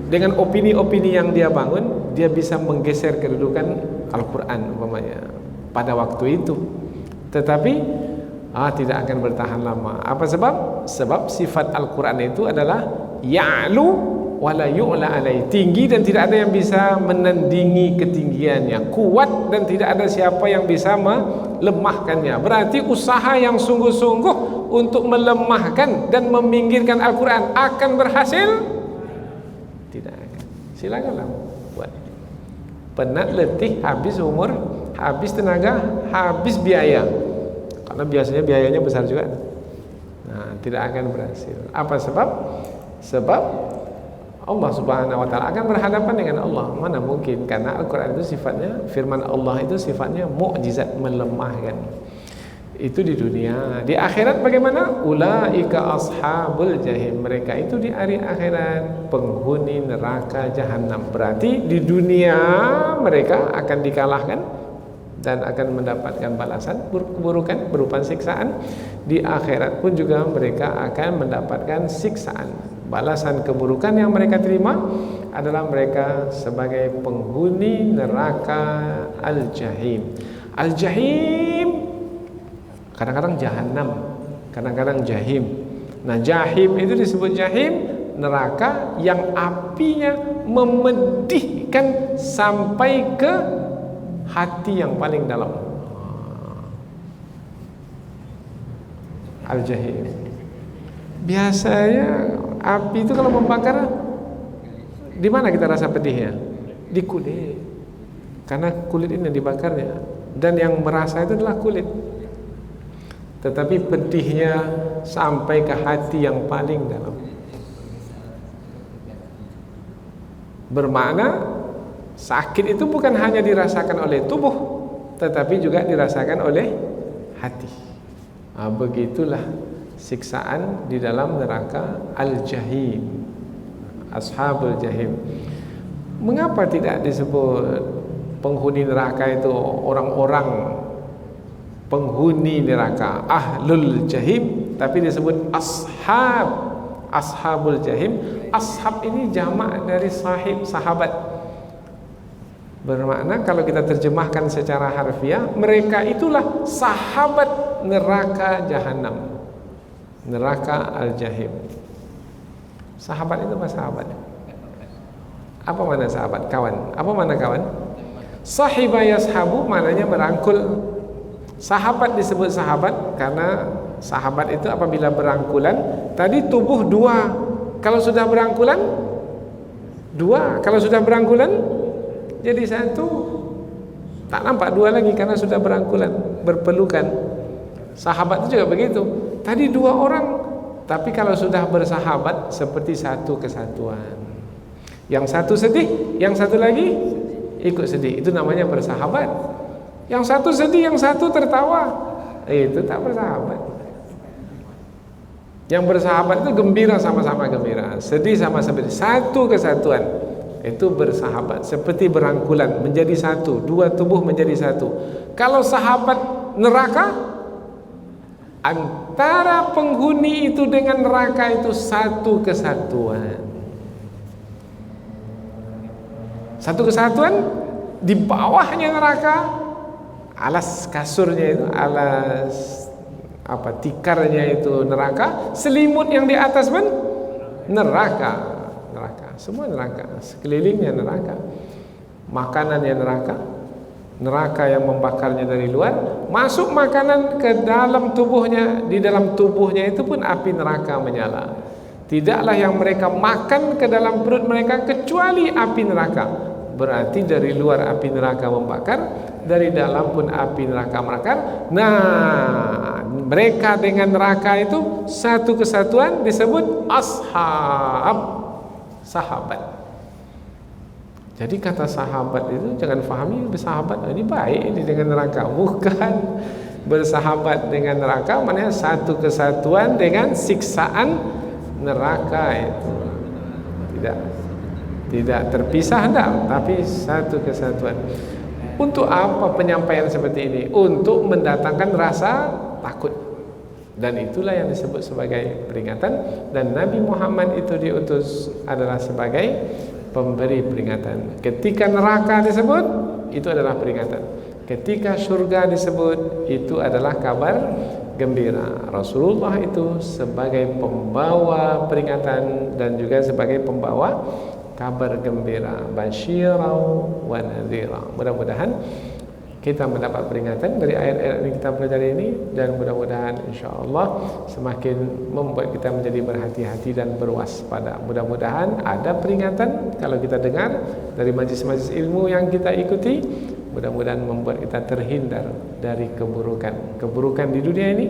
dengan opini-opini yang dia bangun, dia bisa menggeser kedudukan Al-Quran umpamanya pada waktu itu. Tetapi tidak akan bertahan lama. Apa sebab? Sebab sifat Al-Quran itu adalah ya'lu wala yu'la alai, tinggi dan tidak ada yang bisa menandingi ketinggiannya, kuat dan tidak ada siapa yang bisa melemahkannya. Berarti usaha yang sungguh-sungguh untuk melemahkan dan meminggirkan Al-Quran akan berhasil? Tidak akan. Silakanlah buat. Penat, letih, habis umur, habis tenaga, habis biaya. Karena biasanya biayanya besar juga. Tidak akan berhasil. Apa sebab? Sebab Allah Subhanahu wa taala akan berhadapan dengan Allah. Mana mungkin, karena Al-Quran itu sifatnya, firman Allah itu sifatnya mukjizat, melemahkan. Itu di dunia. Di akhirat bagaimana? Ulaika ashabul jahim, mereka itu di hari akhirat penghuni neraka jahanam. Berarti di dunia mereka akan dikalahkan dan akan mendapatkan balasan keburukan berupa siksaan. Di akhirat pun juga mereka akan mendapatkan siksaan. Balasan keburukan yang mereka terima adalah mereka sebagai penghuni neraka al-jahim. Al-jahim kadang-kadang jahanam, kadang-kadang jahim. Nah, jahim itu disebut jahim, neraka yang apinya memedihkan sampai ke hati yang paling dalam. Al-jahim. Biasanya api itu kalau membakar Di mana kita rasa pedihnya? Di kulit. Karena kulit ini yang dibakarnya, dan yang merasa itu adalah kulit. Tetapi pedihnya sampai ke hati yang paling dalam. Bermakna sakit itu bukan hanya dirasakan oleh tubuh, tetapi juga dirasakan oleh hati. Begitulah siksaan di dalam neraka Al-Jahim, Ashabul Jahim. Mengapa tidak disebut penghuni neraka itu orang-orang penghuni neraka, Ahlul Jahim, tapi disebut Ashabul Jahim. Ashab ini jamak dari sahib, sahabat. Bermakna kalau kita terjemahkan secara harfiah, mereka itulah sahabat neraka Jahannam, neraka Al-Jahim. Sahabat itu apa sahabat? Apa mana sahabat? Kawan. Apa mana kawan? Sahiba yashabu maknanya merangkul. Sahabat disebut sahabat karena sahabat itu apabila berangkulan, tadi tubuh dua. Kalau sudah berangkulan dua, kalau sudah berangkulan jadi satu. Tak nampak dua lagi karena sudah berangkulan, berpelukan. Sahabat itu juga begitu. Tadi dua orang, tapi kalau sudah bersahabat seperti satu kesatuan. Yang satu sedih, yang satu lagi ikut sedih. Itu namanya bersahabat. Yang satu sedih, yang satu tertawa. Itu tak bersahabat. Yang bersahabat itu gembira, sama-sama gembira, sedih sama-sama sedih, satu kesatuan. Itu bersahabat, seperti berangkulan menjadi satu, dua tubuh menjadi satu. Kalau sahabat neraka, antara penghuni itu dengan neraka itu satu kesatuan. Satu kesatuan, di bawahnya neraka, alas kasurnya itu, alas tikarnya itu neraka, selimut yang di atas pun neraka, semua neraka, sekelilingnya neraka, makanannya neraka yang membakarnya dari luar, masuk makanan ke dalam tubuhnya, di dalam tubuhnya itu pun api neraka menyala. Tidaklah yang mereka makan ke dalam perut mereka kecuali api neraka. Berarti dari luar api neraka membakar, dari dalam pun api neraka membakar. Nah, mereka dengan neraka itu satu kesatuan, disebut sahabat. Jadi kata sahabat itu jangan fahami bersahabat ini baik ini dengan neraka. Bukan. Bersahabat dengan neraka maknanya satu kesatuan dengan siksaan neraka itu. Tidak terpisah tapi satu kesatuan. Untuk apa penyampaian seperti ini? Untuk mendatangkan rasa takut. Dan itulah yang disebut sebagai peringatan. Dan Nabi Muhammad itu diutus adalah sebagai pemberi peringatan. Ketika neraka disebut, itu adalah peringatan. Ketika surga disebut, itu adalah kabar gembira. Rasulullah itu sebagai pembawa peringatan dan juga sebagai pembawa kabar gembira, basyirau wa nadhira. Mudah-mudahan kita mendapat peringatan dari ayat-ayat yang kita pelajari ini, dan mudah-mudahan insyaallah semakin membuat kita menjadi berhati-hati dan berwaspada. Mudah-mudahan ada peringatan kalau kita dengar dari majlis-majlis ilmu yang kita ikuti, mudah-mudahan membuat kita terhindar dari keburukan di dunia ini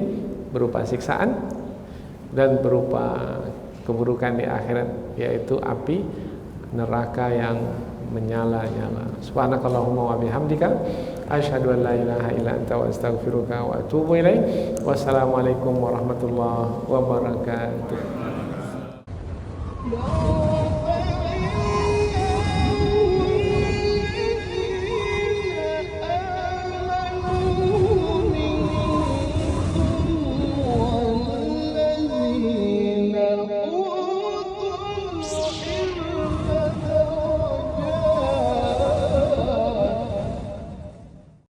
berupa siksaan dan berupa keburukan di akhirat, yaitu api neraka yang menyala-nyala. Subhanakallahumma wa bihamdika asyhadu an la ilaha illa anta wa astaghfiruka wa atubu ilaik. Wassalamualaikum warahmatullahi wabarakatuh.